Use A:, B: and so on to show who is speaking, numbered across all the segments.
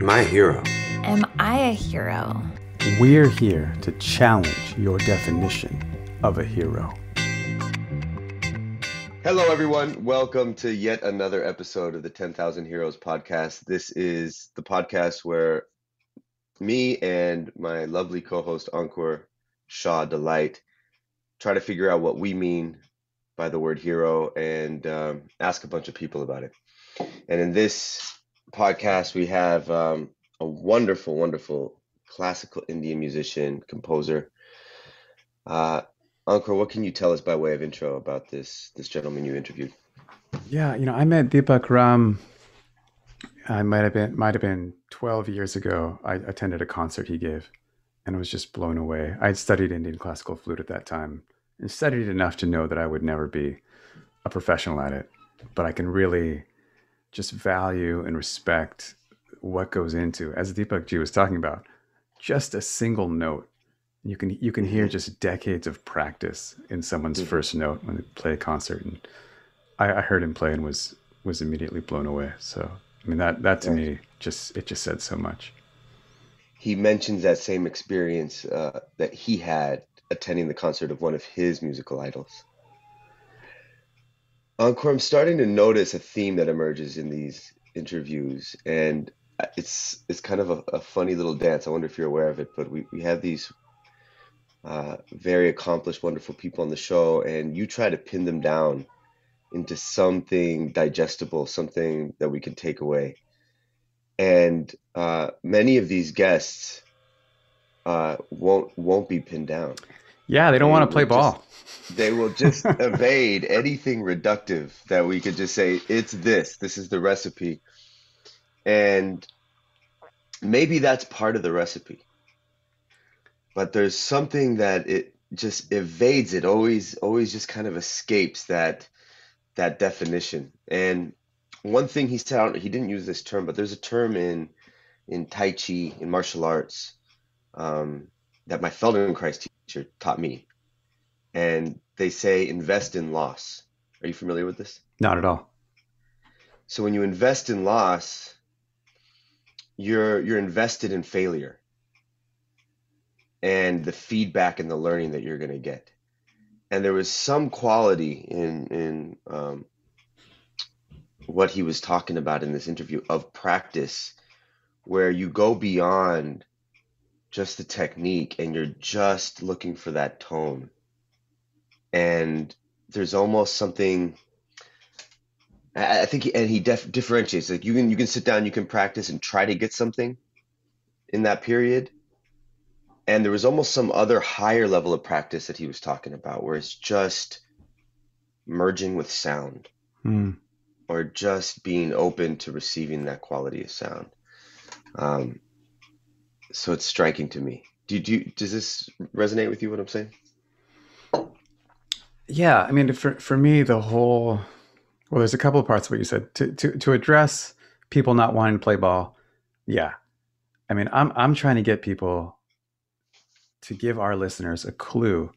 A: Am I a hero?
B: Am I a hero?
C: We're here to challenge your definition of a hero.
D: Hello, everyone. Welcome to yet another episode of the 10,000 Heroes podcast. This is the podcast where me and my lovely co-host, Ankur Shah Delight, try to figure out what we mean by the word hero and ask a bunch of people about it. And in this podcast, we have a wonderful, wonderful classical Indian musician, composer. Ankur, what can you tell us by way of intro about this gentleman you interviewed?
C: Yeah, I met Deepak Ram. I might have been 12 years ago. I attended a concert he gave, and I was just blown away. I had studied Indian classical flute at that time, and studied enough to know that I would never be a professional at it, but I can really just value and respect what goes into, as Deepakji was talking about, just a single note. You can hear just decades of practice in someone's first note when they play a concert, and I heard him play and was immediately blown away. So I mean that to me just said so much.
D: He mentions that same experience that he had attending the concert of one of his musical idols. Ankur, I'm starting to notice a theme that emerges in these interviews, and it's kind of a funny little dance. I wonder if you're aware of it, but we have these very accomplished, wonderful people on the show, and you try to pin them down into something digestible, something that we can take away. And many of these guests won't be pinned down.
C: Yeah, they don't want to play ball.
D: They will just evade anything reductive that we could just say, it's this is the recipe. And maybe that's part of the recipe. But there's something that it just evades it, always just kind of escapes that definition. And one thing he said, he didn't use this term, but there's a term in Tai Chi, in martial arts, that my Feldenkrais teacher taught me. And they say invest in loss. Are you familiar with this?
C: Not at all.
D: So when you invest in loss, you're invested in failure and the feedback and the learning that you're going to get. And there was some quality in what he was talking about in this interview of practice, where you go beyond just the technique and you're just looking for that tone. And there's almost something, I think, and he differentiates, like you can sit down, you can practice and try to get something in that period. And there was almost some other higher level of practice that he was talking about, where it's just merging with sound, or just being open to receiving that quality of sound. So it's striking to me. Does this resonate with you, what I'm saying?
C: Yeah, I mean, for me, there's a couple of parts of what you said to address people not wanting to play ball. Yeah, I mean, I'm trying to get people to give our listeners a clue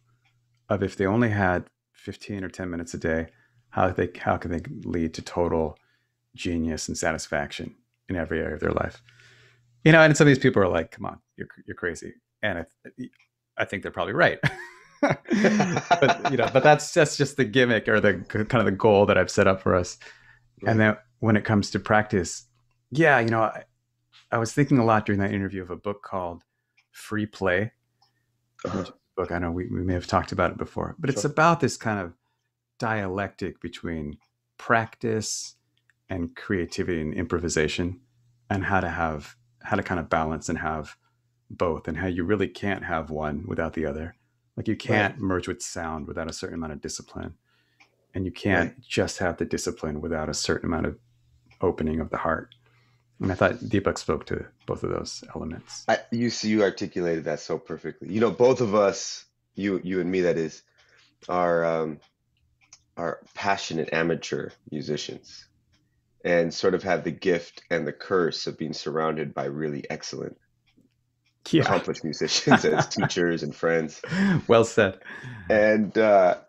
C: of, if they only had 15 or 10 minutes a day, how can they lead to total genius and satisfaction in every area of their life. And some of these people are like, come on, you're crazy. And I think they're probably right. but that's just the gimmick, or the kind of the goal that I've set up for us. Right. And then when it comes to practice, I was thinking a lot during that interview of a book called Free Play. Book, I know we may have talked about it before, but It's about this kind of dialectic between practice and creativity and improvisation, and how to kind of balance and have both, and how you really can't have one without the other. Like you can't merge with sound without a certain amount of discipline, and you can't just have the discipline without a certain amount of opening of the heart. And I thought Deepak spoke to both of those elements.
D: You articulated that so perfectly. Both of us, you and me, that is, are passionate amateur musicians, and sort of have the gift and the curse of being surrounded by really excellent, accomplished musicians as teachers and friends.
C: Well said.
D: And a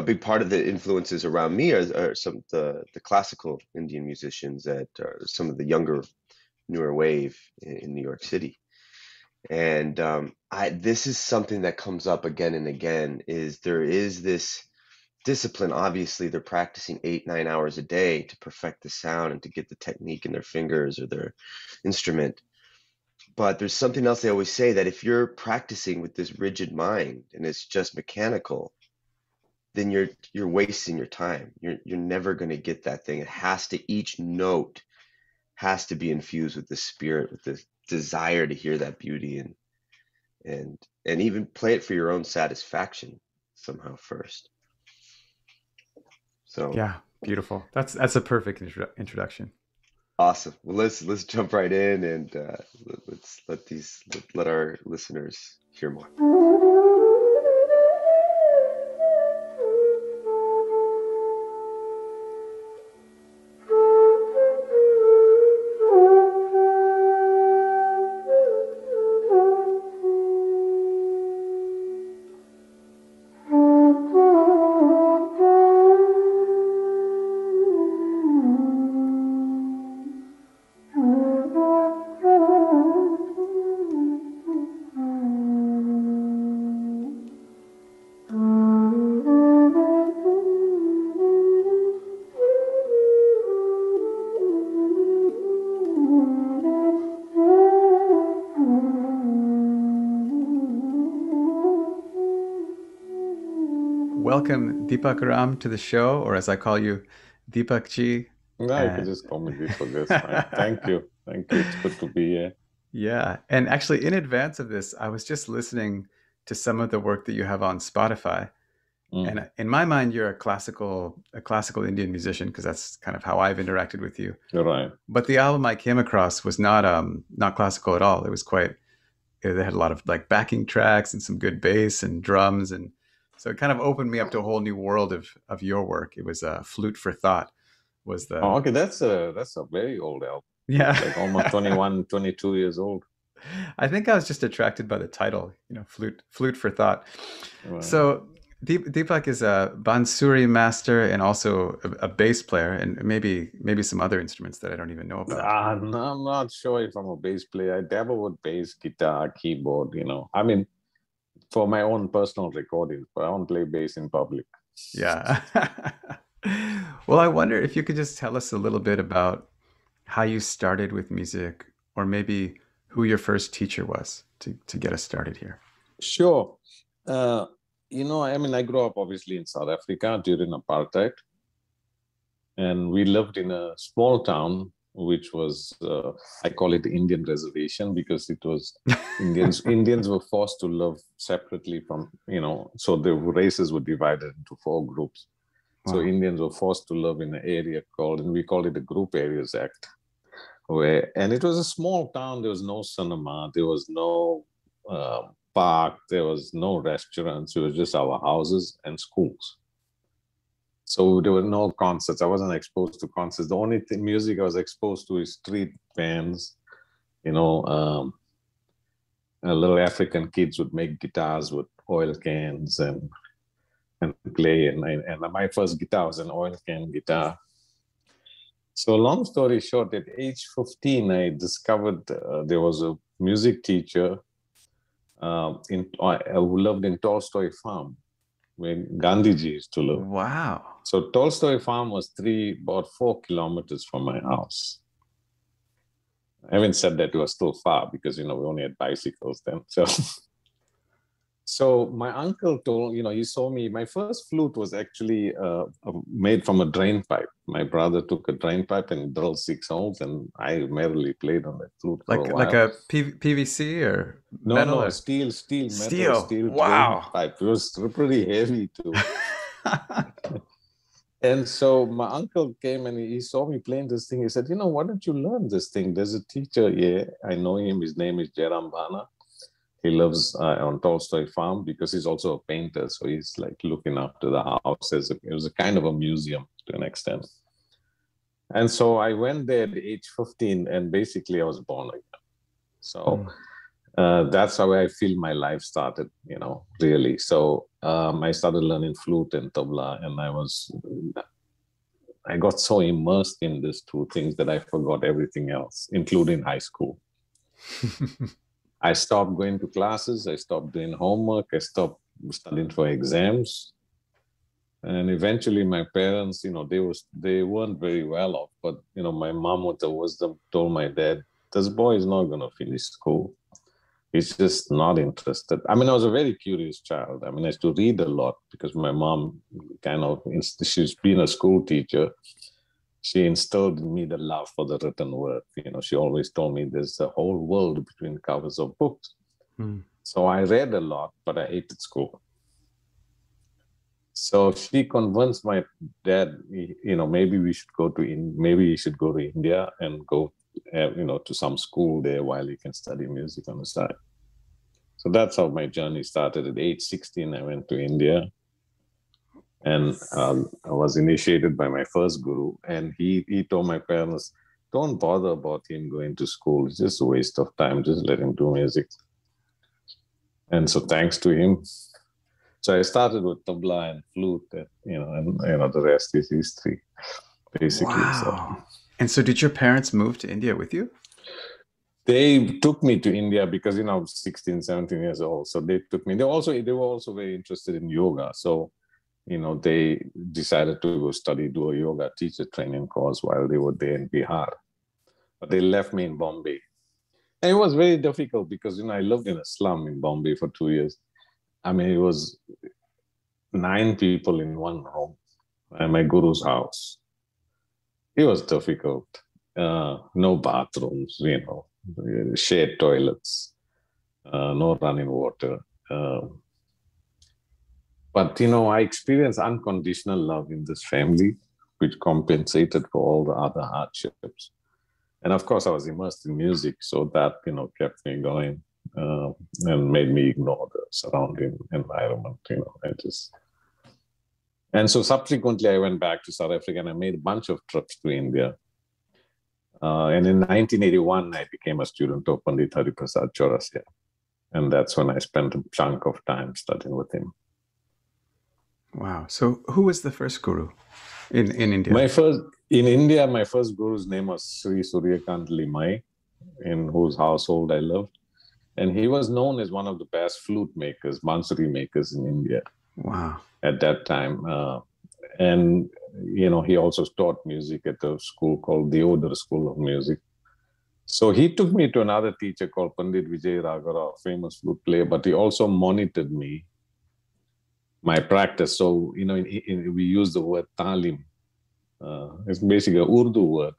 D: big part of the influences around me are some of the classical Indian musicians that are some of the younger newer wave in New York City. And this is something that comes up again and again, is there is this discipline. Obviously, they're practicing 8-9 hours a day to perfect the sound and to get the technique in their fingers or their instrument. But there's something else they always say, that if you're practicing with this rigid mind and it's just mechanical, then you're wasting your time. You're never going to get that thing. It has to, each note has to be infused with the spirit, with the desire to hear that beauty, and even play it for your own satisfaction somehow first. So
C: yeah, beautiful. That's a perfect introduction.
D: Awesome. Well, let's jump right in, and let's let our listeners hear more.
C: Welcome, Deepak Ram, to the show, or as I call you, Deepakji.
A: No, you can just call me Deepak. That's fine. Thank you. Thank you. It's good to be here.
C: Yeah. And actually, in advance of this, I was just listening to some of the work that you have on Spotify. And in my mind, you're a classical Indian musician, because that's kind of how I've interacted with you.
A: You're right.
C: But the album I came across was not classical at all. It was they had a lot of like backing tracks and some good bass and drums, and so it kind of opened me up to a whole new world of your work. It was Flute for Thought was the...
A: Oh, okay, that's a very old album.
C: Yeah.
A: It's like almost 21, 22 years old.
C: I think I was just attracted by the title, Flute for Thought.
A: Right.
C: So Deepak is a bansuri master and also a bass player, and maybe some other instruments that I don't even know about.
A: No, I'm not sure if I'm a bass player. I dabble with bass, guitar, keyboard, I mean, for my own personal recordings, but I don't play bass in public.
C: Yeah. Well, I wonder if you could just tell us a little bit about how you started with music, or maybe who your first teacher was to get us started here.
A: Sure. I mean, I grew up obviously in South Africa during apartheid, and we lived in a small town, which was, I call it the Indian reservation, because it was Indians were forced to live separately from, so the races were divided into 4 groups. Wow. So Indians were forced to live in an area and we called it the Group Areas Act, and it was a small town. There was no cinema, there was no park, there was no restaurants. It was just our houses and schools. So there were no concerts. I wasn't exposed to concerts. The only music I was exposed to is street bands. Little African kids would make guitars with oil cans and play. And my first guitar was an oil can guitar. So long story short, at age 15, I discovered there was a music teacher who lived in Tolstoy Farm, where Gandhiji used to live.
C: Wow.
A: So Tolstoy Farm was about 4 kilometers from my house. I haven't said that it was still far, because, we only had bicycles then. So my uncle told, he saw me, my first flute was actually made from a drain pipe. My brother took a drain pipe and drilled 6 holes, and I merrily played on that flute for a while.
C: Like a PVC or metal?
A: No,
C: or...
A: steel.
C: Wow.
A: Drain pipe. It was pretty heavy too. And so my uncle came and he saw me playing this thing. He said, why don't you learn this thing? There's a teacher here. I know him. His name is Jairam Bhana. He lives on Tolstoy Farm, because he's also a painter. So he's like looking after the house. It was a kind of a museum to an extent. And so I went there at age 15, and basically I was born again. So that's how I feel my life started, really. So I started learning flute and tabla, and I was I got so immersed in these two things that I forgot everything else, including high school. I stopped going to classes. I stopped doing homework. I stopped studying for exams. And eventually my parents, they weren't very well off, but, my mom with the wisdom told my dad, this boy is not going to finish school. He's just not interested. I mean, I was a very curious child. I mean, I used to read a lot because my mom she's been a school teacher. She instilled in me the love for the written word. She always told me there's a whole world between covers of books. So I read a lot, but I hated school. So she convinced my dad, maybe he should go to India and go, to some school there while he can study music on the side. So that's how my journey started. At age 16, I went to India, and I was initiated by my first guru. And he told my parents, don't bother about him going to school. It's just a waste of time. Just let him do music. And so thanks to him. So I started with tabla and flute, and the rest is history, basically.
C: Wow. So. And so did your parents move to India with you?
A: They took me to India because, I was 16, 17 years old. So they took me. They were also very interested in yoga. So, they decided to go do a yoga teacher training course while they were there in Bihar. But they left me in Bombay. And it was very difficult because, I lived in a slum in Bombay for 2 years. I mean, it was 9 people in one room at my guru's house. It was difficult. No bathrooms, shared toilets, no running water. But, I experienced unconditional love in this family, which compensated for all the other hardships. And of course, I was immersed in music. So that, kept me going. And made me ignore the surrounding environment, And so subsequently, I went back to South Africa and I made a bunch of trips to India. And in 1981, I became a student of Pandit Hariprasad Chaurasia. And that's when I spent a chunk of time studying with him.
C: Wow. So who was the first guru in India?
A: My first guru's name was Sri Suryakant Limai, in whose household I lived. And he was known as one of the best flute makers, bansuri makers in India.
C: Wow.
A: At that time. And, he also taught music at a school called the Oder School of Music. So he took me to another teacher called Pandit Vijay, Raghav, a famous flute player, but he also monitored my practice. So, we use the word talim. It's basically an Urdu word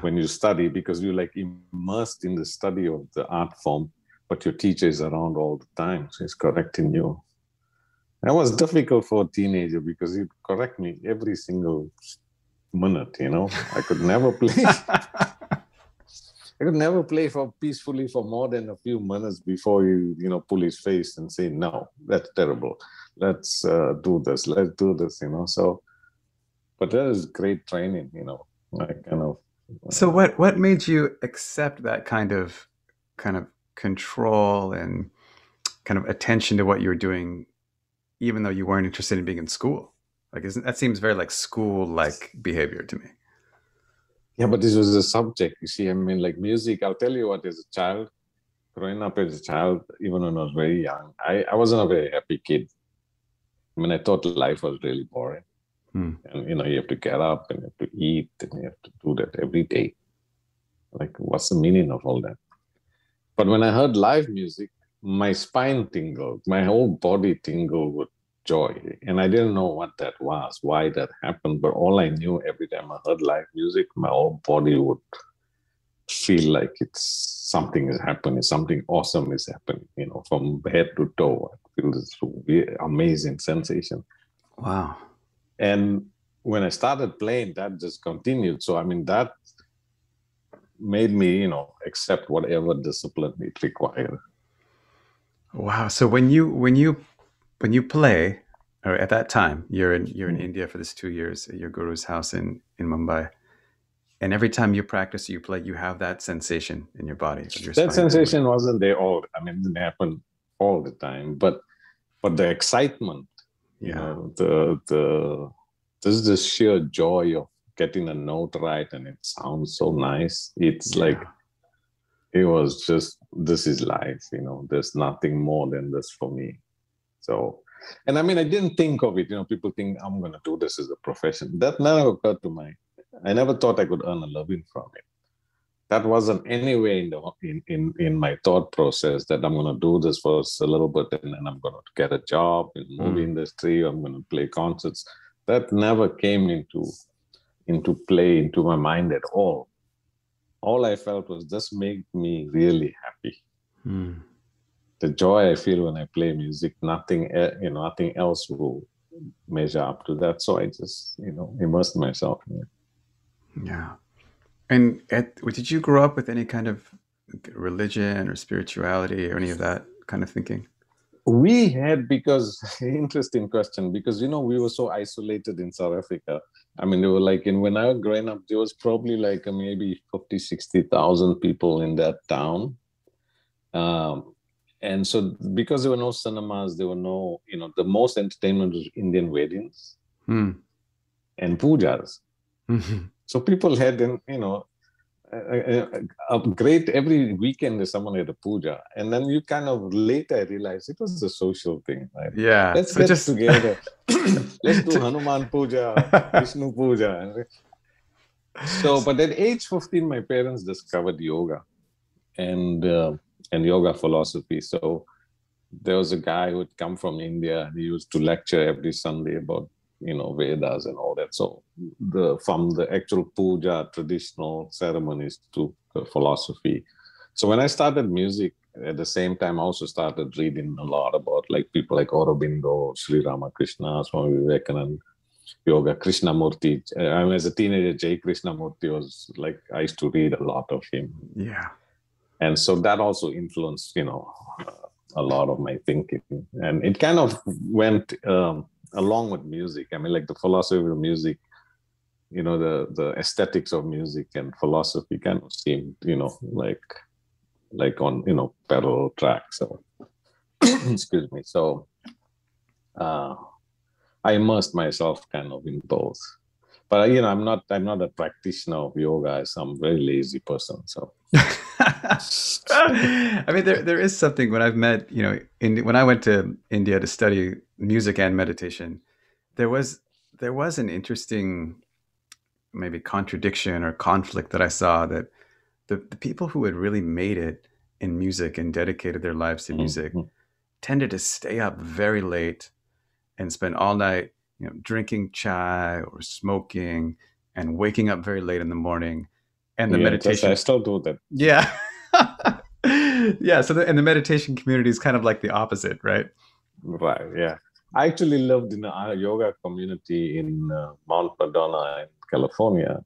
A: when you study, because you're like immersed in the study of the art form. But your teacher is around all the time, so he's correcting you. That was difficult for a teenager because he'd correct me every single minute, I could never play. I could never play peacefully for more than a few minutes before you, pull his face and say, no, that's terrible. Let's do this. Let's do this, So, but that is great training,
C: So what made you accept that kind of control and kind of attention to what you were doing, even though you weren't interested in being in school? That seems very like school-like behavior to me.
A: Yeah, but this was a subject. You see, music, I'll tell you what, as a child, growing up as a child, even when I was very young, I wasn't a very happy kid. I thought life was really boring. And, you have to get up and you have to eat and you have to do that every day. What's the meaning of all that? But when I heard live music, my spine tingled, my whole body tingled with joy. And I didn't know what that was, why that happened. But all I knew, every time I heard live music, my whole body would feel like something is happening, something awesome is happening, from head to toe. I feel this amazing sensation.
C: Wow.
A: And when I started playing, that just continued. So, that made me, accept whatever discipline it required.
C: Wow. So when you play, or at that time, you're in India for this 2 years at your guru's house in Mumbai, and every time you practice, you play, you have that sensation in your body.
A: That sensation wasn't there it didn't happen all the time, but the excitement, there's this sheer joy of getting a note right and it sounds so nice. It's like, it was just, this is life, you know, there's nothing more than this for me. So, and I mean, I didn't think of it, you know, people think I'm going to do this as a profession. That never occurred to my, I never thought I could earn a living from it. That wasn't anywhere in my thought process that I'm going to do this for a little bit and then I'm going to get a job in the movie industry. I'm going to play concerts. That never came into play into my mind at all. All I felt was this made me really happy. The joy I feel when I play music, nothing else will measure up to that. So I just, you know, immersed myself in it.
C: Yeah. And did you grow up with any kind of religion or spirituality or any of that kind of thinking?
A: We had, because, interesting question, because, you know, we were so isolated in South Africa. I mean, they were like, when I was growing up, there was probably like maybe 50, 60,000 people in that town. And so because there were no cinemas, there were no, you know, the most entertainment was Indian weddings and pujas. So people had, you know, a great, every weekend someone had a puja. And then you kind of later realize it was a social thing, right?
C: Yeah.
A: Let's get together. Let's do Hanuman puja, Vishnu puja. So, but at age 15, my parents discovered yoga and yoga philosophy. So there was a guy who had come from India. He used to lecture every Sunday about, you know, Vedas and all that. So from the actual puja, traditional ceremonies to the philosophy. So when I started music, at the same time, I also started reading a lot about like people like Aurobindo, Sri Ramakrishna, Swami Vivekananda, yoga, Krishnamurti. I mean, as a teenager, Jai Krishnamurti was like, I used to read a lot of him.
C: Yeah.
A: And so that also influenced, you know, a lot of my thinking. And it kind of went along with music. I mean, like the philosophy of music, you know, the aesthetics of music and philosophy kind of seemed, you know, like on, you know, parallel tracks. So, excuse me. So I immersed myself kind of in both. But, you know, I'm not a practitioner of yoga. I'm a very lazy person. So.
C: I mean, there is something when I've met, you know, when I went to India to study music and meditation, there was an interesting maybe contradiction or conflict that I saw, that the people who had really made it in music and dedicated their lives to music tended to stay up very late and spend all night, you know, drinking chai or smoking and waking up very late in the morning. And the meditation,
A: I still do that.
C: Yeah. Yeah. So the meditation community is kind of like the opposite, right?
A: Right. Yeah. I actually lived in a yoga community in Mount Madonna in California.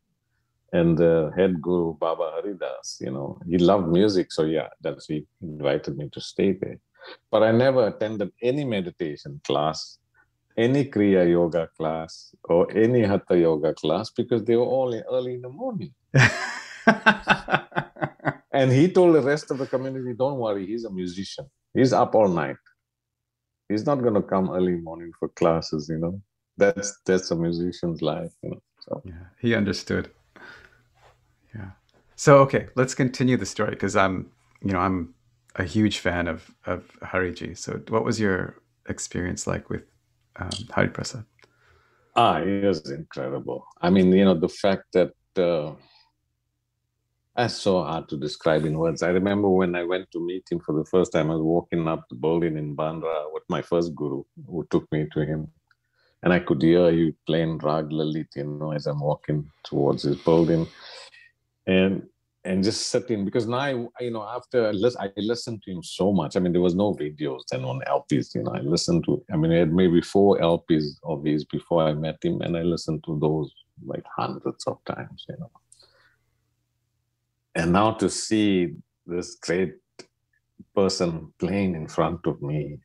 A: And the head guru, Baba Haridas, you know, he loved music. So yeah, he invited me to stay there. But I never attended any meditation class, any Kriya yoga class, or any Hatha yoga class, because they were all early in the morning. And he told the rest of the community, don't worry, he's a musician. He's up all night. He's not going to come early morning for classes, you know. That's a musician's life, you know. So
C: yeah, he understood. Yeah. So okay, let's continue the story, because I'm a huge fan of Hariji. So what was your experience like with Hariprasad?
A: It was incredible. I mean, you know, the fact that that's so hard to describe in words. I remember when I went to meet him for the first time, I was walking up the building in Bandra with my first guru, who took me to him. And I could hear you playing Rag Lalit, you know, as I'm walking towards his building. And just sitting, because now, you know, after I listened to him so much. I mean, there was no videos then on LPs, you know. I had maybe 4 LPs of his before I met him, and I listened to those like hundreds of times, you know. And now to see this great person playing in front of me,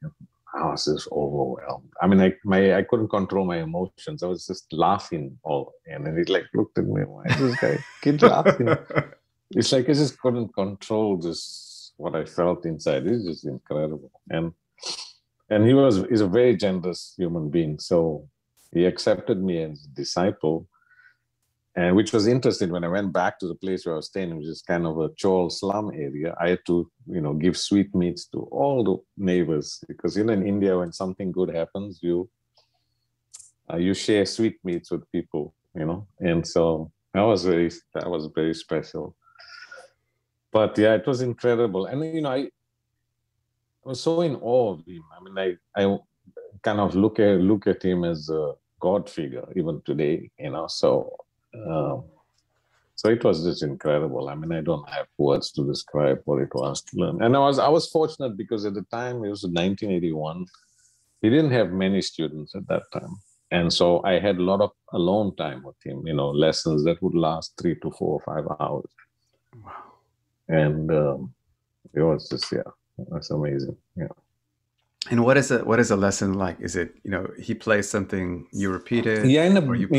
A: I was just overwhelmed. I mean, I couldn't control my emotions. I was just laughing and he like looked at me, why is this guy keep laughing? It's like I just couldn't control this, what I felt inside. It's just incredible. And he's a very generous human being. So he accepted me as a disciple. And which was interesting when I went back to the place where I was staying, which is kind of a Chol slum area. I had to, give sweetmeats to all the neighbors because, in India, when something good happens, you share sweetmeats with people, and so that was very special. But yeah, it was incredible. And, I was so in awe of him. I mean, I kind of look at him as a God figure even today, so it was just incredible. I mean, I don't have words to describe what it was to learn. And I was fortunate because at the time, it was 1981. He didn't have many students at that time. And so I had a lot of alone time with him, lessons that would last 3 to 4 or 5 hours.
C: Wow.
A: And it was just, that's amazing. Yeah.
C: And what is a lesson like? Is it, he plays something, you repeat it?
A: Yeah, in the
C: beginning,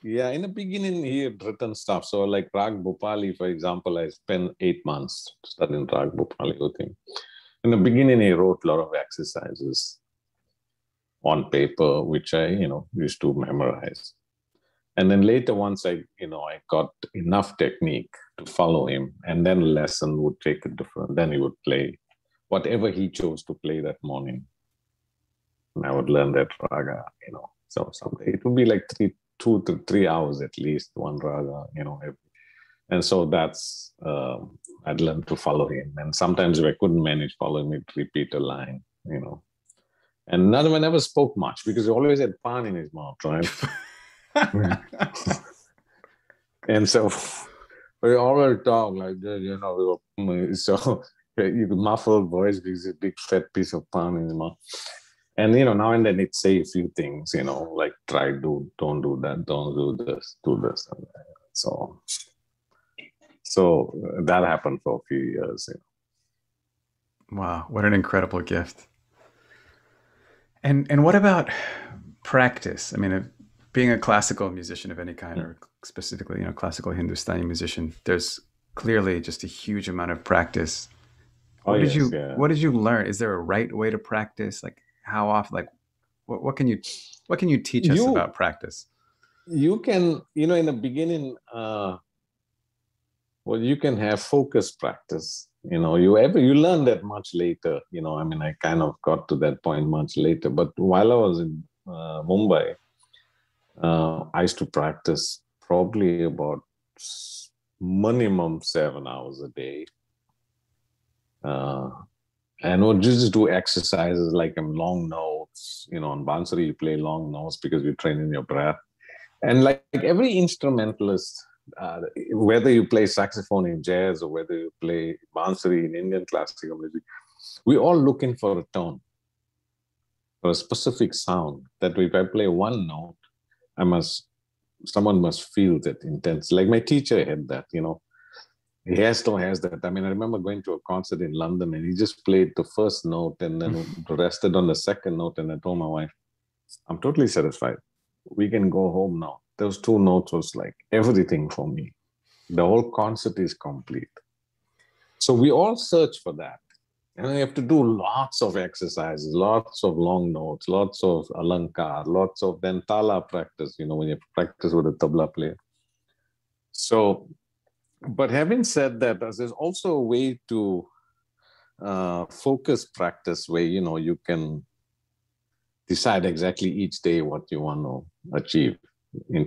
A: in the beginning, he had written stuff. So like Rag Bhopali, for example, I spent 8 months studying Rag Bhopali with him. In the beginning, he wrote a lot of exercises on paper, which I, used to memorize. And then later, once I got enough technique to follow him, and then a lesson would take a different, then he would play whatever he chose to play that morning. And I would learn that raga, so someday it would be like 2 to 3 hours at least, one raga, and so that's, I'd learn to follow him. And sometimes if I couldn't manage following him, I'd repeat a line, And none of them never spoke much because he always had pan in his mouth, right? And so we always talk like that, so you could muffled voice because it's a big fat piece of pan in his mouth. And, now and then it'd say a few things, like don't do that, don't do this, do this. And so that happened for a few years.
C: Wow, what an incredible gift. And what about practice? I mean, being a classical musician of any kind, or specifically, classical Hindustani musician, there's clearly just a huge amount of practice. What did you learn? Is there a right way to practice? Like how often? Like what can you teach us about practice?
A: You can, in the beginning, you can have focused practice. You learn that much later. I mean, I kind of got to that point much later. But while I was in Mumbai, I used to practice probably about minimum 7 hours a day. And we'll just do exercises like long notes. On bansuri, you play long notes because you're training your breath. And like every instrumentalist, whether you play saxophone in jazz or whether you play bansuri in Indian classical music, we're all looking for a tone, for a specific sound. That if I play one note, someone must feel that intense. Like my teacher had that, He still has that. I mean, I remember going to a concert in London and he just played the first note and then rested on the second note. And I told my wife, I'm totally satisfied. We can go home now. Those 2 notes was like everything for me. The whole concert is complete. So we all search for that. And you have to do lots of exercises, lots of long notes, lots of alankar, lots of then tala practice, when you practice with a tabla player. So, but having said that, there's also a way to focus practice where, you can decide exactly each day what you want to achieve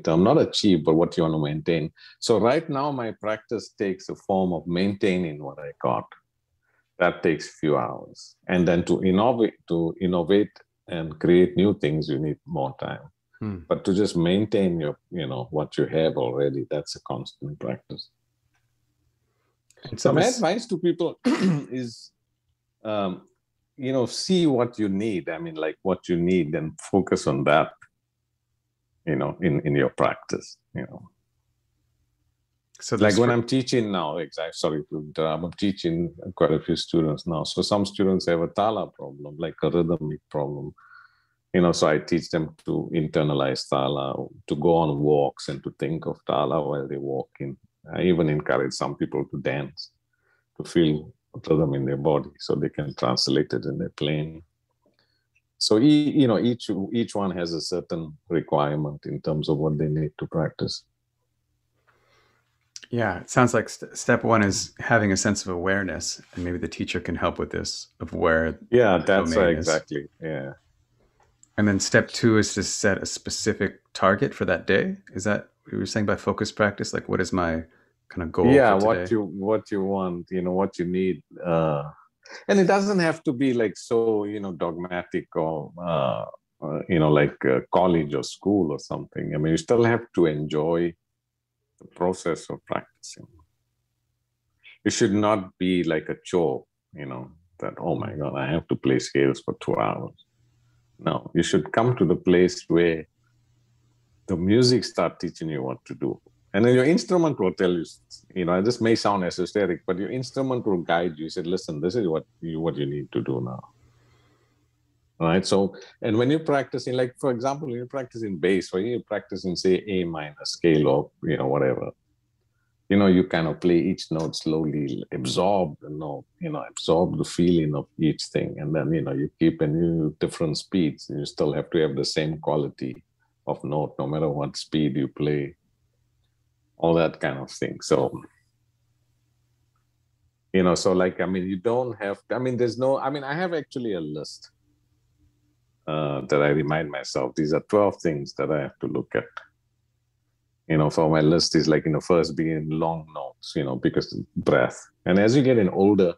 A: not achieve, but what you want to maintain. So right now, my practice takes a form of maintaining what I got. That takes a few hours. And then to innovate and create new things, you need more time. But to just maintain your, what you have already, that's a constant practice. So my advice to people is, see what you need. I mean, like what you need and focus on that, in your practice, So like when I'm teaching now, I'm teaching quite a few students now. So some students have a tala problem, like a rhythmic problem. So I teach them to internalize tala, to go on walks and to think of tala while they're walking. I even encourage some people to dance, to feel rhythm in their body so they can translate it in their playing. So each one has a certain requirement in terms of what they need to practice.
C: Yeah, it sounds like step one is having a sense of awareness, and maybe the teacher can help with this, of where
A: Yeah,
C: the
A: that's
C: domain is.
A: exactly. Yeah.
C: And then step two is to set a specific target for that day. Is that what you were saying by focus practice? Like, what is my kind of goal
A: Yeah,
C: for today?
A: what you want, what you need. And it doesn't have to be like so, dogmatic or like college or school or something. I mean, you still have to enjoy the process of practicing. It should not be like a chore, that, oh my God, I have to play scales for 2 hours. No, you should come to the place where the music start teaching you what to do. And then your instrument will tell you, this may sound esoteric, but your instrument will guide you. You said, listen, this is what you need to do now. All right. So, and when you're practicing, like, for example, you're practicing bass, or you're practicing, say, A minor scale or, whatever, you kind of play each note slowly, absorb the note, absorb the feeling of each thing. And then, you keep different speeds. You still have to have the same quality of note, no matter what speed you play, all that kind of thing. So, so like, I mean, you don't have, I have actually a list that I remind myself. These are 12 things that I have to look at. For my list is like, first being long notes, because breath. And as you get older,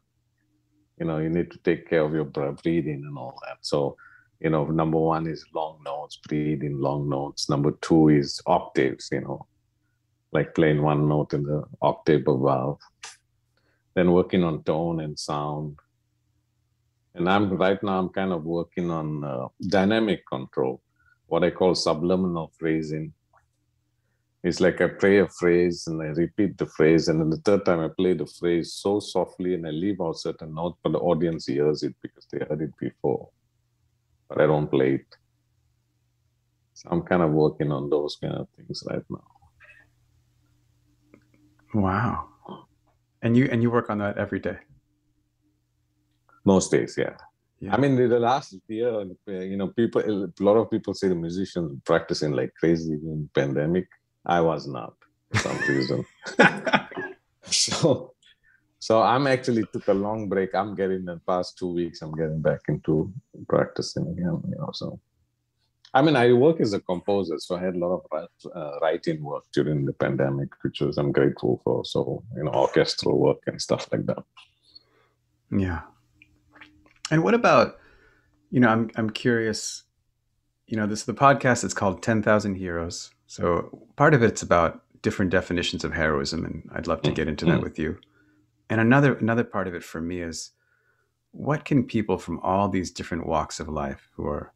A: you need to take care of your breathing and all that. So, number one is long notes, breathing, long notes. Number two is octaves, like playing one note in the octave above. Then working on tone and sound. And right now I'm kind of working on dynamic control, what I call subliminal phrasing. It's like I play a phrase and I repeat the phrase, and then the third time I play the phrase so softly and I leave out certain notes, but the audience hears it because they heard it before, but I don't play it. So I'm kind of working on those kind of things right now.
C: Wow. And you work on that every day?
A: Most days, yeah. I mean, the last year, a lot of people say the musicians practicing like crazy in pandemic. I was not, for some reason. So I'm actually took a long break. I'm getting the past 2 weeks, I'm getting back into practicing again, so. I mean, I work as a composer, so I had a lot of writing work during the pandemic, which I'm grateful for. So, orchestral work and stuff like that.
C: Yeah. And what about, I'm curious, the podcast is called 10,000 Heroes. So part of it's about different definitions of heroism, and I'd love to get into that with you. And another part of it for me is, what can people from all these different walks of life who are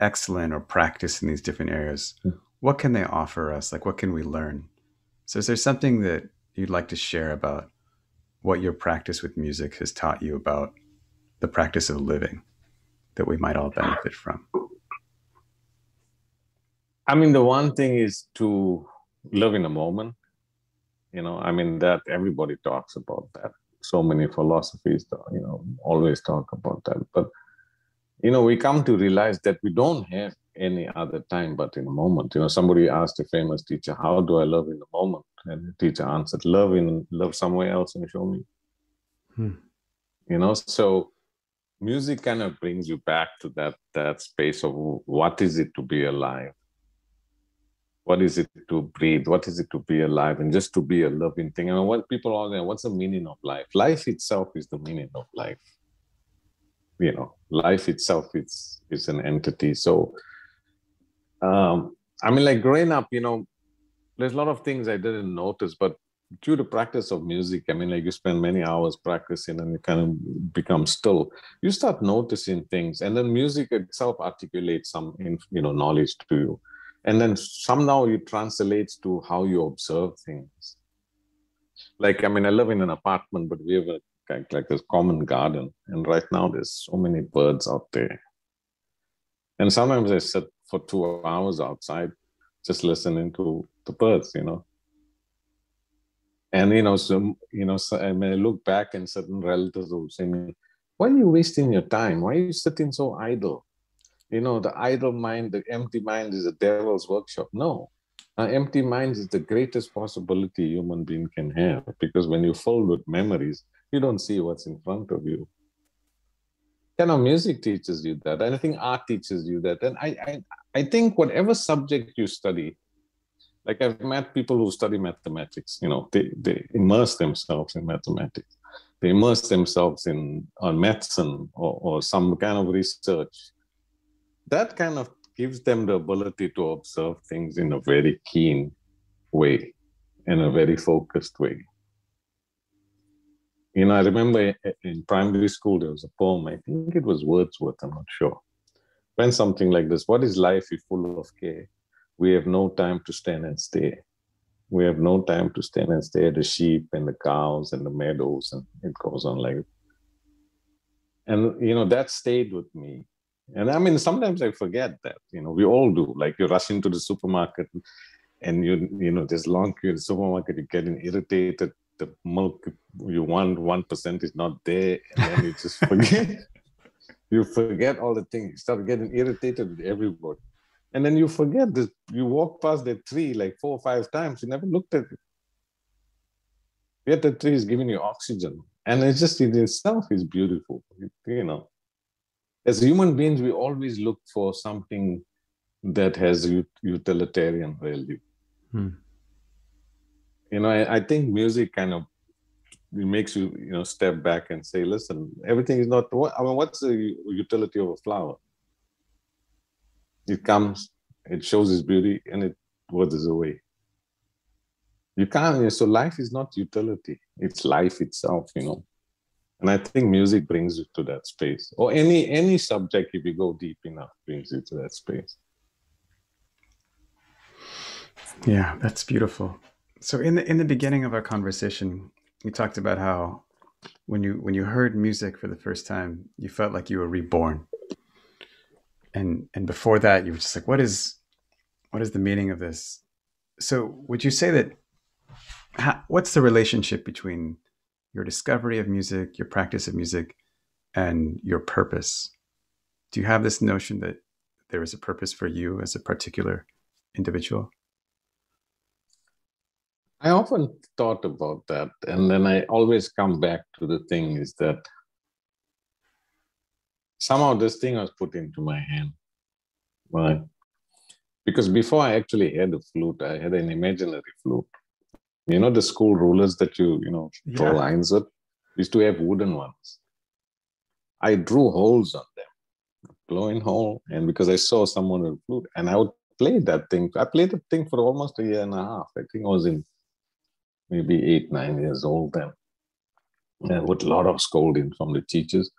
C: excellent or practice in these different areas, what can they offer us? Like, what can we learn? So is there something that you'd like to share about what your practice with music has taught you about the practice of living that we might all benefit from?
A: I mean, the one thing is to live in a moment. That everybody talks about that. So many philosophies, always talk about that. But, we come to realize that we don't have any other time but in a moment. Somebody asked a famous teacher, how do I love in the moment? And the teacher answered, love somewhere else and show me. So music kind of brings you back to that space of what is it to be alive? What is it to breathe? What is it to be alive? And just to be a loving thing. What people are there, what's the meaning of life? Life itself is the meaning of life. Life itself is an entity. So, like growing up, there's a lot of things I didn't notice, but through the practice of music, like you spend many hours practicing and you kind of become still. You start noticing things, and then music itself articulates some, knowledge to you. And then somehow it translates to how you observe things. Like, I live in an apartment, but we have like this common garden. And right now there's so many birds out there. And sometimes I sit for 2 hours outside, just listening to the birds, And, so I may look back and certain relatives will say, why are you wasting your time? Why are you sitting so idle? The idle mind, the empty mind is a devil's workshop. No, an empty mind is the greatest possibility a human being can have, because when you're filled with memories, you don't see what's in front of you. Music teaches you that, and I think art teaches you that. And I think whatever subject you study, like I've met people who study mathematics, they immerse themselves in mathematics. They immerse themselves on medicine or some kind of research. That kind of gives them the ability to observe things in a very keen way, in a very focused way. I remember in primary school, there was a poem, I think it was Wordsworth, I'm not sure. Went something like this: what is life if full of care? We have no time to stand and stare. We have no time to stand and stare at the sheep and the cows and the meadows, and it goes on like. And, that stayed with me. And I mean, sometimes I forget that, we all do. Like you rush into the supermarket and there's long queue in the supermarket, you're getting irritated. The milk you want 1% is not there, and then you just forget. You forget all the things. You start getting irritated with everybody. And then you forget this. You walk past the tree like 4 or 5 times. You never looked at it. Yet the tree is giving you oxygen. And it's just in itself is beautiful. As human beings, we always look for something that has utilitarian value. I think music kind of makes you, step back and say, listen, everything is not, what's the utility of a flower? It comes, it shows its beauty, and it withers away. You can't, so life is not utility, it's life itself, And I think music brings you to that space. Or any subject, if you go deep enough, brings you to that space.
C: Yeah, that's beautiful. So in the beginning of our conversation, you talked about how when you heard music for the first time, you felt like you were reborn. And before that, you were just like, what is the meaning of this? So would you say that what's the relationship between your discovery of music, your practice of music, and your purpose? Do you have this notion that there is a purpose for you as a particular individual?
A: I often thought about that, and then I always come back to the thing is that somehow this thing was put into my hand, right? Because before I actually had a flute, I had an imaginary flute. The school rulers that you draw lines with? We used to have wooden ones. I drew holes on them, blowing hole, and because I saw someone with a flute, and I would play that thing. I played the thing for almost a year and a half. I think I was in maybe 8, 9 years old then. And with a lot of scolding from the teachers.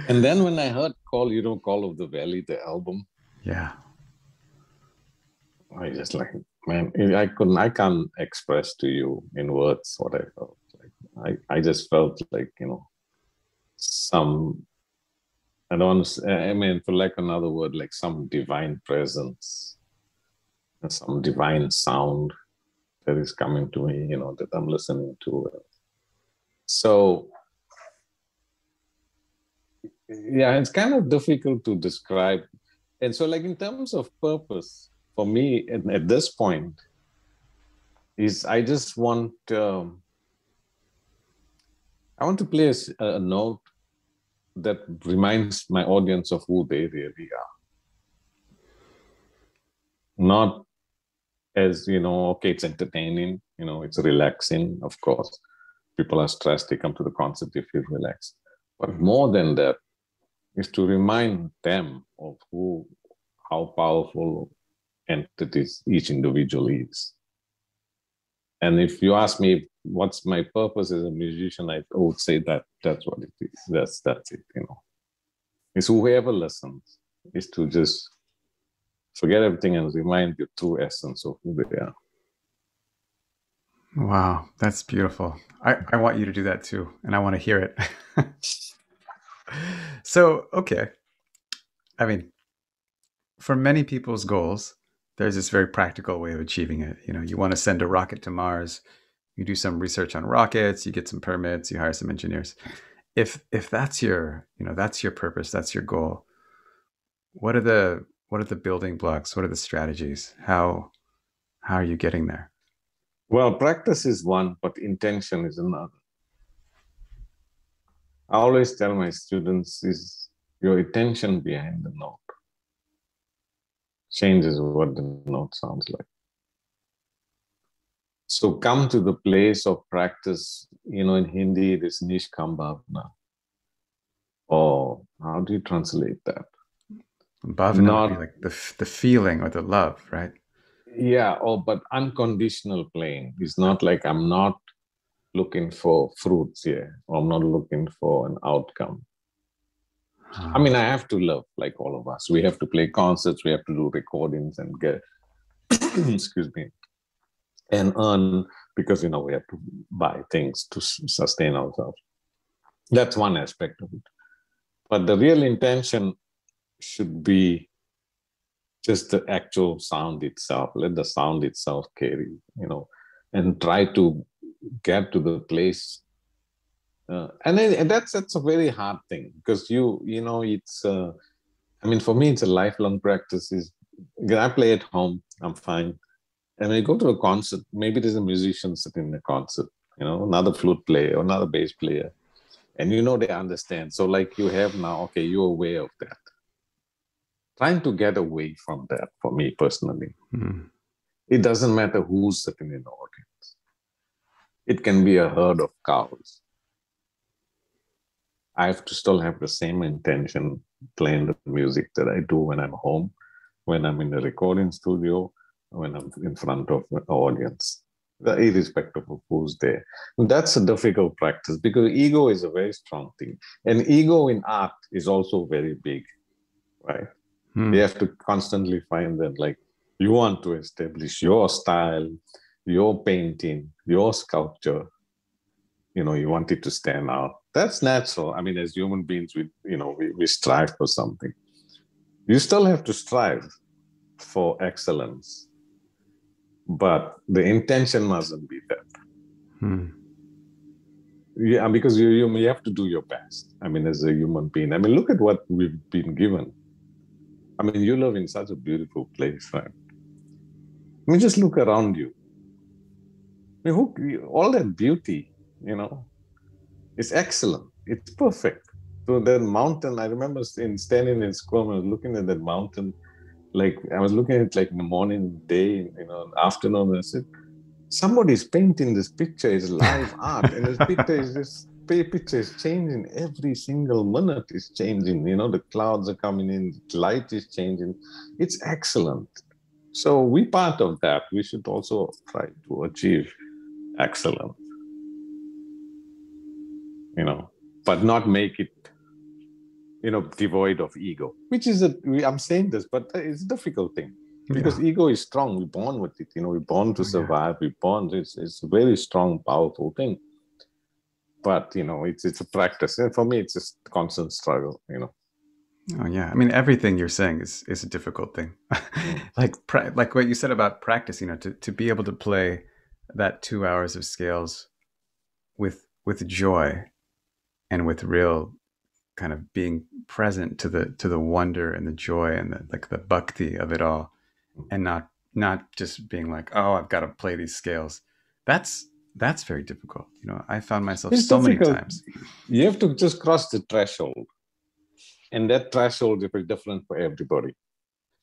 A: And then when I heard Call of the Valley, the album.
C: Yeah.
A: I just like, man, I can't express to you in words what I felt. Like, I just felt like, for lack of another word, like some divine presence, some divine sound that is coming to me, that I'm listening to. So, yeah, it's kind of difficult to describe. And so, like, in terms of purpose, for me, at this point, is I just want to play a note that reminds my audience of who they really are. Not as, okay, it's entertaining, it's relaxing, of course. People are stressed, they come to the concert, they feel relaxed. But more than that is to remind them of how powerful entities each individual is. And if you ask me what's my purpose as a musician, I would say that's what it is. That's it, It's whoever listens is to just forget everything and remind the true essence of who they are.
C: Wow, that's beautiful. I want you to do that too, and I want to hear it. So, okay. I mean, for many people's goals, there's this very practical way of achieving it. You want to send a rocket to Mars, you do some research on rockets, you get some permits, you hire some engineers. if that's your, that's your purpose, that's your goal, what are the building blocks? What are the strategies? How are you getting there?
A: Well, practice is one, but intention is another. I always tell my students is your intention behind the note changes what the note sounds like. So come to the place of practice, in Hindi, it is Nishkam Bhavana. Or how do you translate that?
C: Bhavana would be like the feeling or the love, right?
A: Yeah, but unconditional playing. It's not like I'm not looking for fruits here, or I'm not looking for an outcome. I mean, I have to love, like all of us. We have to play concerts, we have to do recordings and get, excuse me, and earn, because, we have to buy things to sustain ourselves. That's one aspect of it. But the real intention should be just the actual sound itself. Let the sound itself carry, and try to get to the place. And that's a very hard thing, because it's, for me, it's a lifelong practice. I play at home, I'm fine. And when you go to a concert, maybe there's a musician sitting in a concert, another flute player or another bass player, and they understand. So like you have now, okay, you're aware of that. Trying to get away from that, for me personally. It doesn't matter who's sitting in the audience. It can be a herd of cows. I have to still have the same intention playing the music that I do when I'm home, when I'm in the recording studio, when I'm in front of an audience, irrespective of who's there. And that's a difficult practice, because ego is a very strong thing. And ego in art is also very big, right? You have to constantly find that, like, you want to establish your style, your painting, your sculpture. You want it to stand out. That's natural. I mean, as human beings, we strive for something. You still have to strive for excellence, but the intention mustn't be that. Yeah, because you have to do your best. I mean, as a human being, look at what we've been given. You live in such a beautiful place, right? Just look around you. All that beauty, it's excellent. It's perfect. So that mountain, I remember standing in school, I was looking at that mountain, like I was looking at it like in the morning, day, afternoon, and I said, somebody's painting this picture. Is live art, and this picture is changing every single minute. Is changing. The clouds are coming in, the light is changing. It's excellent. So we part of that. We should also try to achieve excellence. But not make it, devoid of ego. Which is I'm saying this, but it's a difficult thing. Because ego is strong. We're born with it. We're born to survive. We're born. It's a very strong, powerful thing. But it's a practice. And for me, it's just a constant struggle.
C: Oh yeah, everything you're saying is a difficult thing. like what you said about practice. To be able to play that 2 hours of scales with joy and with real kind of being present to the wonder and the joy and the bhakti of it all. And not just being like, oh, I've got to play these scales. That's very difficult. I found myself many times.
A: You have to just cross the threshold, and that threshold is very different for everybody.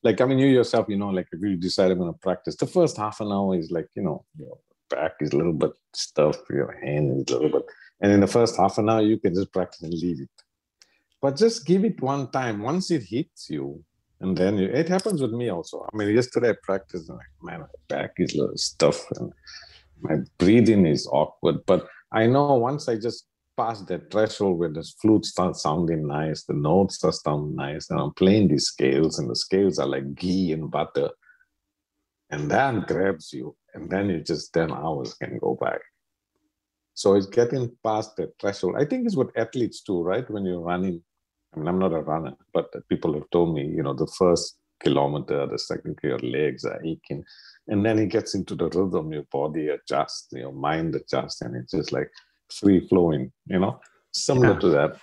A: Like, you yourself, like if you decide I'm going to practice, the first half an hour is like, your back is a little bit stiff, your hand is a little bit, and in the first half an hour you can just practice and leave it. But just give it one time. Once it hits you, and then it happens with me also. Yesterday I practiced, and my back is a little stiff and my breathing is awkward. But I know once I just pass that threshold where the flute starts sounding nice, the notes are sounding nice, and I'm playing these scales, and the scales are like ghee and butter, and that grabs you, and then you just 10 hours can go back. So it's getting past that threshold. I think it's what athletes do, right? When you're running. I'm not a runner, but people have told me, the first kilometer, the second, your legs are aching. And then it gets into the rhythm, your body adjusts, your mind adjusts, and it's just like free flowing, similar
C: Yeah.
A: to that.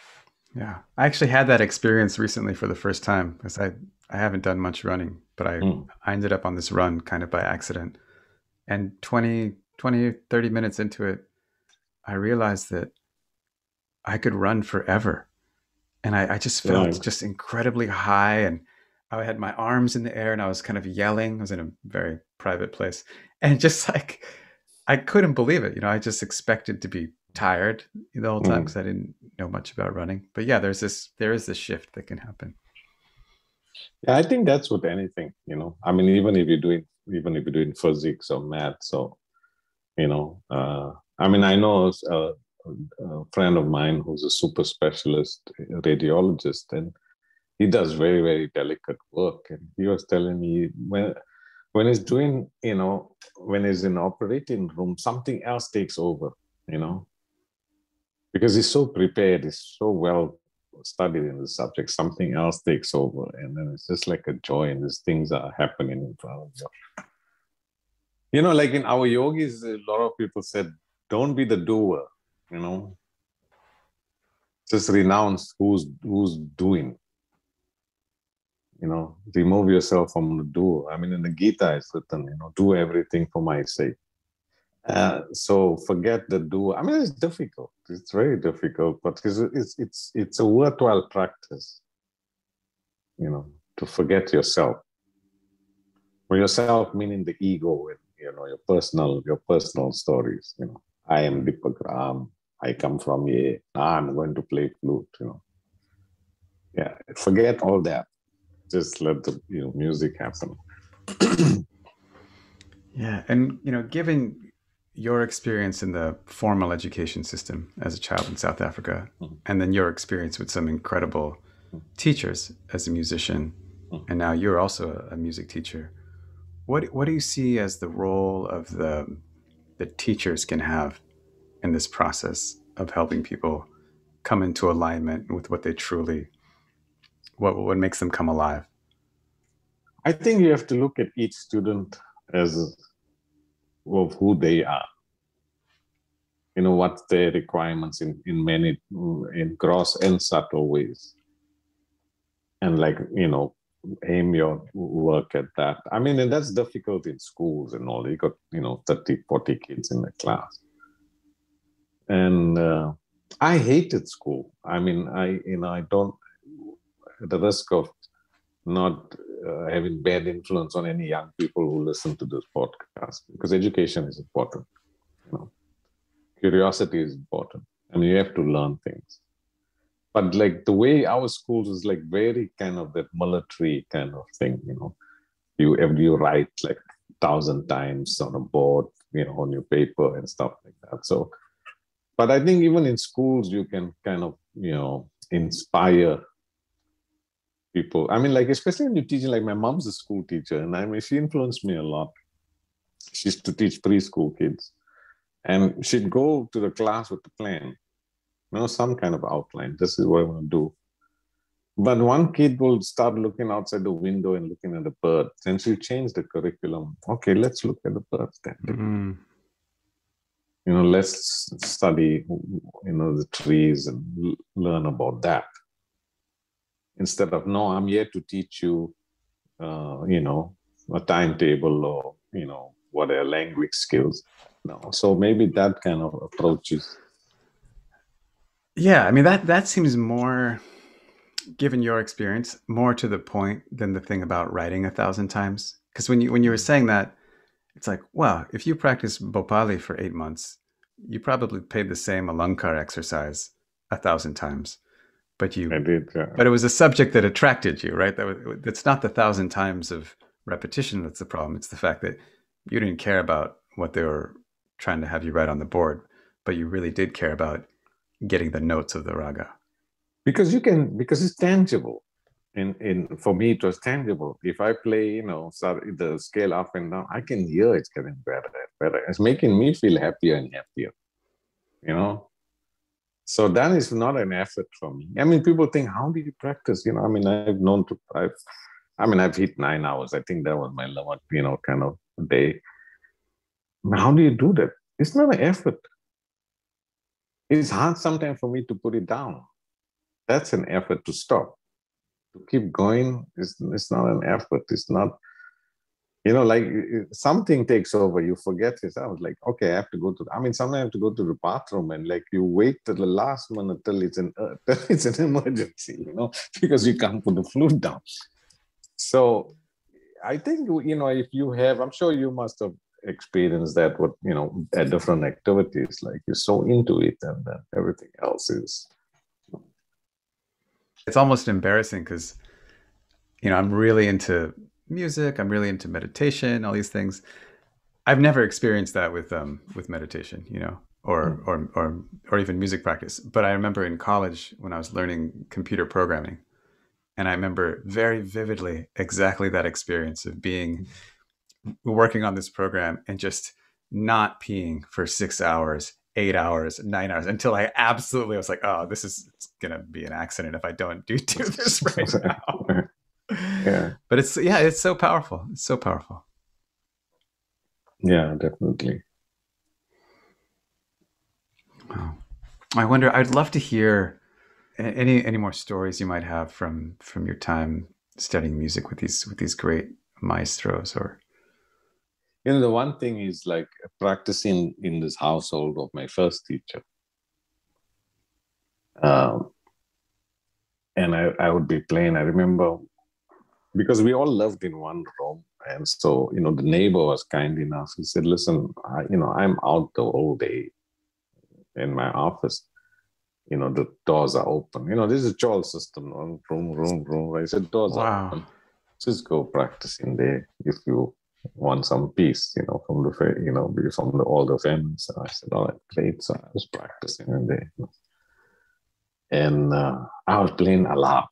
C: Yeah. I actually had that experience recently for the first time because I haven't done much running, but I ended up on this run kind of by accident. And 30 minutes into it, I realized that I could run forever. And I just felt just incredibly high, and I had my arms in the air and I was kind of yelling. I was in a very private place, and just like, I couldn't believe it. I just expected to be tired the whole time because I didn't know much about running. But yeah, there is this shift that can happen.
A: Yeah, I think that's with anything, I mean, even if you're doing physics or maths or, I mean, I know a friend of mine who's a super specialist radiologist, and he does very, very delicate work. And he was telling me when he's doing, when he's in operating room, something else takes over, because he's so prepared, he's so well studied in the subject, something else takes over. And then it's just like a joy, and these things are happening in front of you. Like in our yogis, a lot of people said, don't be the doer, just renounce who's doing. Remove yourself from the doer. I mean, in the Gita, it's written, do everything for my sake. So forget the doer. I mean, it's difficult. It's very difficult, but it's a worthwhile practice, to forget yourself. For yourself, meaning the ego and, your personal stories. I am Deepak Ram. I come from here. I'm going to play flute. Yeah, forget all that. Just let the music happen.
C: Yeah, and given your experience in the formal education system as a child in South Africa, and then your experience with some incredible teachers as a musician, and now you're also a music teacher, what do you see as the role of the teachers can have in this process of helping people come into alignment with what they truly, what makes them come alive?
A: I think you have to look at each student as of who they are. What's their requirements in gross and subtle ways. And aim your work at that. I mean, and that's difficult in schools and all. You got, 30, 40 kids in the class. And I hated school. I mean, I don't, at the risk of not having bad influence on any young people who listen to this podcast, because education is important. Curiosity is important. I mean, you have to learn things. But the way our schools is very kind of that military kind of thing, you write 1,000 times on a board, on your paper and stuff like that. So, but I think even in schools, you can kind of, inspire people. I mean, especially when you're teaching, my mom's a school teacher, and I mean, she influenced me a lot. She used to teach preschool kids, and she'd go to the class with the plan, some kind of outline. This is what I want to do. But one kid will start looking outside the window and looking at the birds, and she'll change the curriculum. Okay, let's look at the birds then. Let's study, the trees and learn about that. Instead of, no, I'm here to teach you, a timetable or, whatever language skills. No. So maybe that kind of approach is.
C: Yeah, I mean, that seems more, given your experience, more to the point than the thing about writing 1,000 times. Because when you were saying that, it's like, wow, if you practice Bhopali for 8 months, you probably paid the same Alankar exercise 1,000 times. But
A: I did, yeah.
C: But it was a subject that attracted you, right? It's not the 1,000 times of repetition that's the problem. It's the fact that you didn't care about what they were trying to have you write on the board, but you really did care about getting the notes of the raga. Because
A: it's tangible. And for me, it was tangible. If I play, the scale up and down, I can hear it's getting better and better. It's making me feel happier and happier, So that is not an effort for me. I mean, people think, how do you practice? I mean, I've hit 9 hours. I think that was my limit, kind of day. How do you do that? It's not an effort. it's hard sometimes for me to put it down. That's an effort to stop. To keep going, it's not an effort. It's not, like something takes over, you forget it. I was like, okay, I have to go to, sometimes I have to go to the bathroom, and like you wait till the last minute till it's it's an emergency, because you can't put the flute down. So I think, if you have, I'm sure you must have experienced that, at different activities, like you're so into it and then everything else is.
C: It's almost embarrassing because, I'm really into music. I'm really into meditation, all these things. I've never experienced that with meditation, or even music practice. But I remember in college when I was learning computer programming, and I remember very vividly exactly that experience of working on this program and just not peeing for 6 hours, 8 hours, 9 hours, until I was like, oh, this is going to be an accident if I don't do this right now.
A: Yeah.
C: But it's so powerful. It's so powerful.
A: Yeah, definitely.
C: Wow. I wonder, I'd love to hear any more stories you might have from your time studying music with these great maestros. Or
A: the one thing is like practicing in this household of my first teacher, and I would be playing. I remember, because we all lived in one room, and so the neighbor was kind enough. He said, listen, I'm out the whole day in my office. The doors are open. This is a choil system. Room. I said, doors are open. Just go practice in there if you want some peace, from the all the families. So I said, all right, great. So I was practicing in there. And I was playing alap,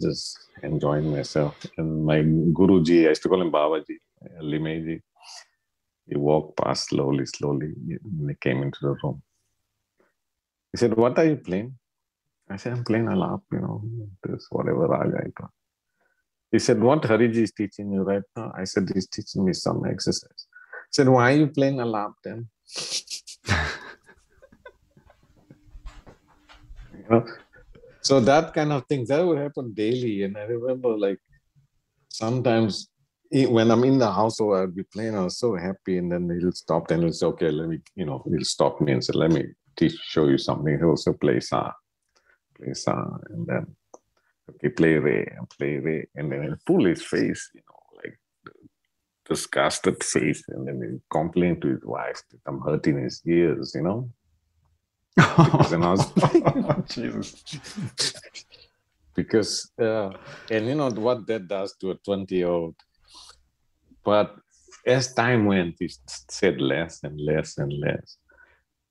A: just enjoying myself. And my Guruji, I used to call him Babaji, Limeji, he walked past slowly, and he came into the room. He said, what are you playing? I said, I'm playing alap, this whatever raga I got. He said, what Hariji is teaching you right now? I said, he's teaching me some exercise. He said, why are you playing alap then? So that kind of thing, that would happen daily. And I remember, like, sometimes when I'm in the household, I'd be playing, I was so happy, and then he'll stop and he'll say, okay, let me, he'll stop me and say, let me show you something. He'll also play sa, and then, okay, play re, and then he'll pull his face, like disgusted face, and then he'll complain to his wife that I'm hurting his ears, Because when I was playing, Jesus. Because, and what that does to a 20-year-old. But as time went, he said less and less and less.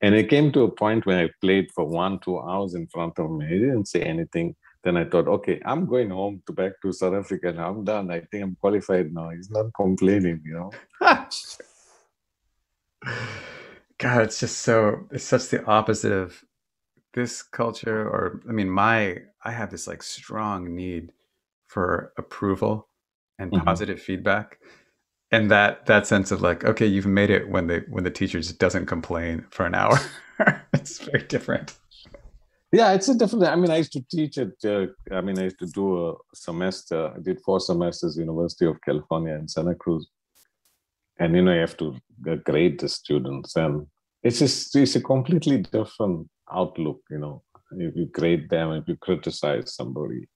A: And it came to a point when I played for 1-2 hours in front of him. He didn't say anything. Then I thought, okay, I'm going home back to South Africa now. I'm done. I think I'm qualified now. He's not complaining,
C: God, it's such the opposite of this culture. Or, I have this like strong need for approval and positive feedback. And that sense of like, okay, you've made it when the teacher just doesn't complain for an hour. It's very different.
A: Yeah, it's a different. I used to teach at. I used to do a semester. I did 4 semesters, University of California in Santa Cruz, and you have to grade the students, and it's a completely different outlook. If you grade them, if you criticize somebody,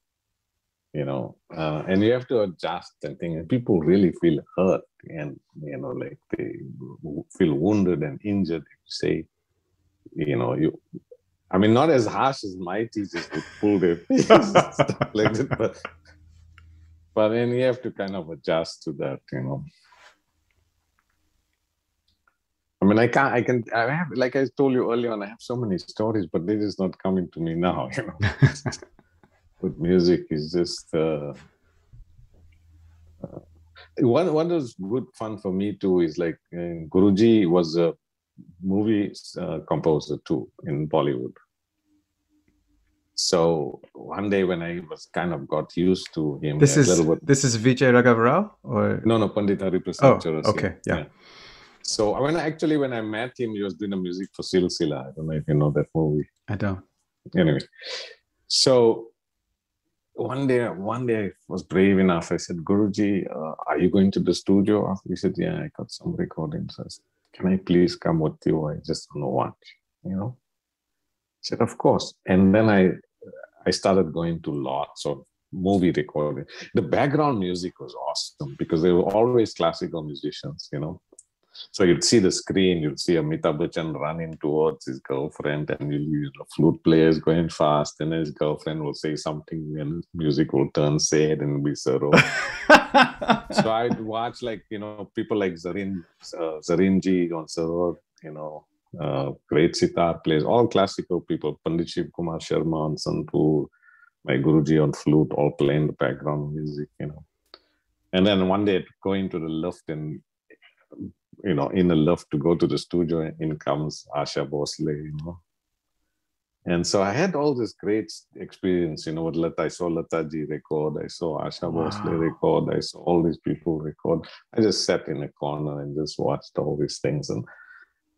A: and you have to adjust and things. And people really feel hurt, and like they feel wounded and injured. If you say, not as harsh as my teachers would pull their face and stuff like that, but then you have to kind of adjust to that. I have, like I told you earlier on, I have so many stories, but they're just not coming to me now. With music is just what was good fun for me too is like Guruji was a movie composer too in Bollywood. So one day when I was kind of got used to him,
C: this is Vijay Raghav or
A: no Pandit Hariprasad.
C: Oh,
A: Chaurasia.
C: okay, yeah.
A: So when I met him, he was doing the music for Silsila. I don't know if you know that movie.
C: I don't.
A: Anyway, so one day I was brave enough. I said, Guruji, are you going to the studio? He said, yeah, I got some recordings. I said, can I please come with you? I just want to watch, you know? I said, of course. And then I started going to lots of movie recording. The background music was awesome because they were always classical musicians, you know? So you'd see the screen, you'd see Amitabh Bachchan running towards his girlfriend, and the flute players going fast, and his girlfriend will say something, and music will turn sad and be sorrow. So I'd watch people like Zarinji on Sarod, great sitar players, all classical people, Pandit Shivkumar Sharma on santoor, my Guruji on flute, all playing the background music, And then one day going to the lift and in the lift to go to the studio, in comes Asha Bhosle, And so I had all this great experience, with Lata. I saw Lataji record, I saw Asha Bhosle record, I saw all these people record. I just sat in a corner and just watched all these things. And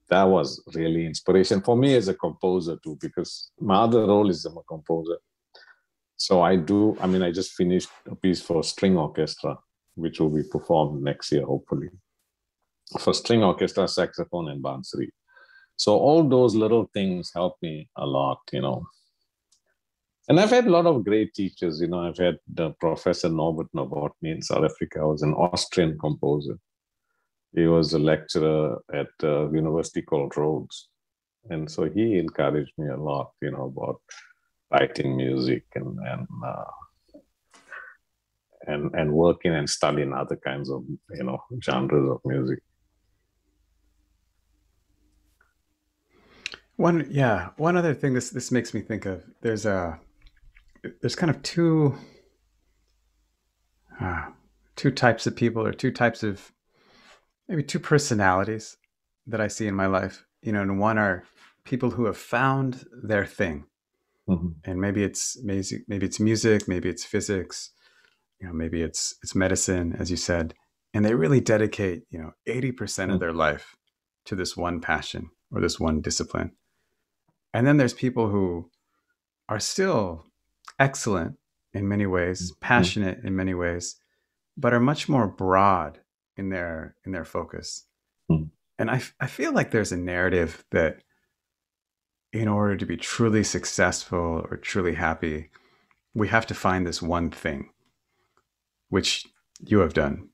A: that was really inspiration for me as a composer too, because my other role is I'm a composer. So I just finished a piece for string orchestra, which will be performed next year, hopefully. For string orchestra, saxophone, and bansuri. So all those little things helped me a lot, And I've had a lot of great teachers, I've had Professor Norbert Novotny in South Africa. Was an Austrian composer. He was a lecturer at a university called Rhodes. And so he encouraged me a lot, about writing music and working and studying other kinds of, genres of music.
C: One other thing this makes me think of, there's kind of two types of people, or maybe two personalities that I see in my life, and one are people who have found their thing. Mm-hmm. And maybe it's music, maybe it's physics, maybe it's medicine, as you said, and they really dedicate, 80% of their life to this one passion or this one discipline. And then there's people who are still excellent in many ways, passionate in many ways, but are much more broad in their focus. And I feel like there's a narrative that in order to be truly successful or truly happy, we have to find this one thing, which you have done.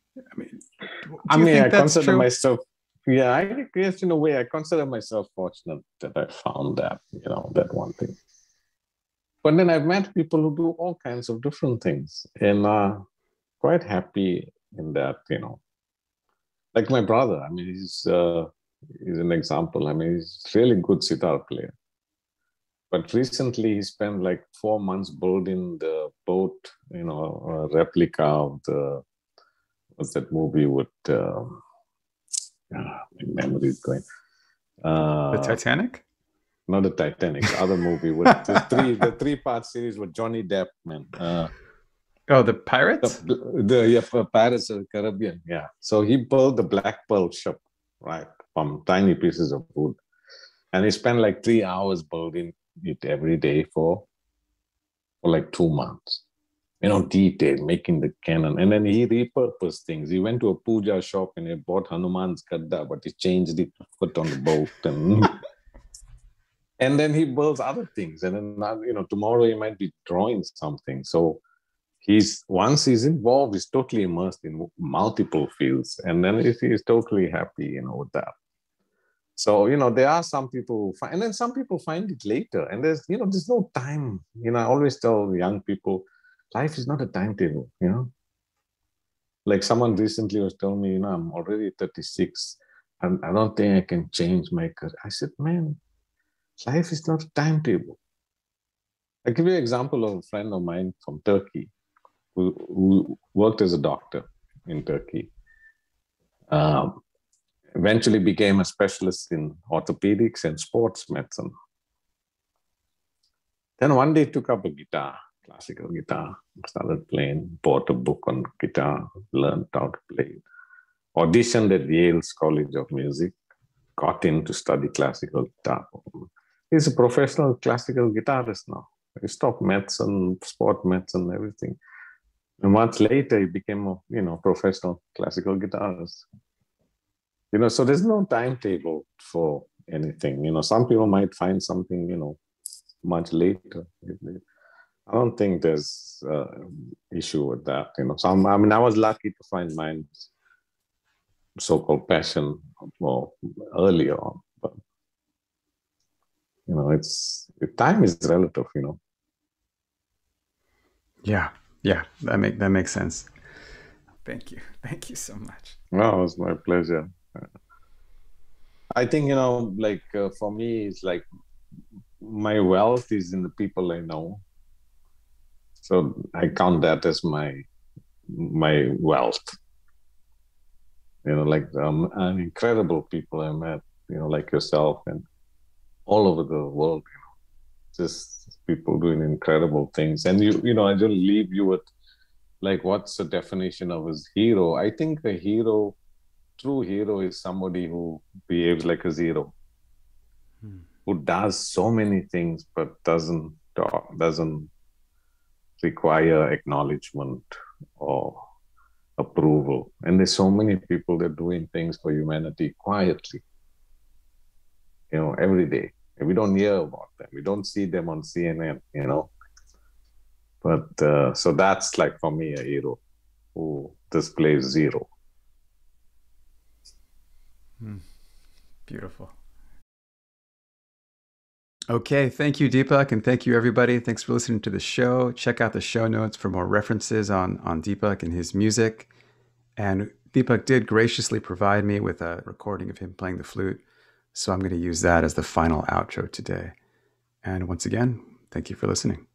A: I consider myself. Yeah, I guess in a way I consider myself fortunate that I found that, that one thing. But then I've met people who do all kinds of different things and are quite happy in that, Like my brother, he's an example. He's a really good sitar player. But recently he spent like 4 months building the boat, a replica of what's that movie with... my memory is going.
C: The Titanic?
A: Not the Titanic. The other movie with the 3-part series with Johnny Depp, man.
C: The Pirates?
A: The Pirates of the Caribbean. Yeah. So he built the Black Pearl ship, right, from tiny pieces of wood, and he spent like 3 hours building it every day for like 2 months. Detail, making the cannon. And then he repurposed things. He went to a puja shop and he bought Hanuman's gadda, but he changed it to put on the boat. And then he builds other things. And then, tomorrow he might be drawing something. So once he's involved, he's totally immersed in multiple fields. And then he's totally happy, with that. So, there are some people who find, and then some people find it later. And there's no time. I always tell young people, life is not a timetable, Like someone recently was telling me, I'm already 36 and I don't think I can change my career. I said, man, life is not a timetable. I'll give you an example of a friend of mine from Turkey who worked as a doctor in Turkey. Eventually became a specialist in orthopedics and sports medicine. Then one day took up a guitar. Classical guitar, started playing, bought a book on guitar, learned how to play it. auditioned at Yale's College of Music, got in to study classical guitar. He's a professional classical guitarist now. He stopped medicine, sport medicine, everything. And months later, he became a professional classical guitarist. So there's no timetable for anything. Some people might find something, much later. I don't think there's issue with that. I was lucky to find my so-called passion more early on, but time is relative.
C: Yeah, that makes sense. Thank you so much.
A: No, it was my pleasure. I think for me, it's like my wealth is in the people I know. So I count that as my wealth. Incredible people I met, like yourself, and all over the world. Just people doing incredible things. And I just leave you with what's the definition of his hero? I think a hero, true hero, is somebody who behaves like a zero, who does so many things but doesn't require acknowledgement or approval. And there's so many people that are doing things for humanity quietly, every day. And we don't hear about them. We don't see them on CNN, But so that's for me, a hero who displays zero.
C: Beautiful. Okay, thank you, Deepak, and thank you, everybody. Thanks for listening to the show. Check out the show notes for more references on Deepak and his music. And Deepak did graciously provide me with a recording of him playing the flute, so I'm going to use that as the final outro today. And once again, thank you for listening.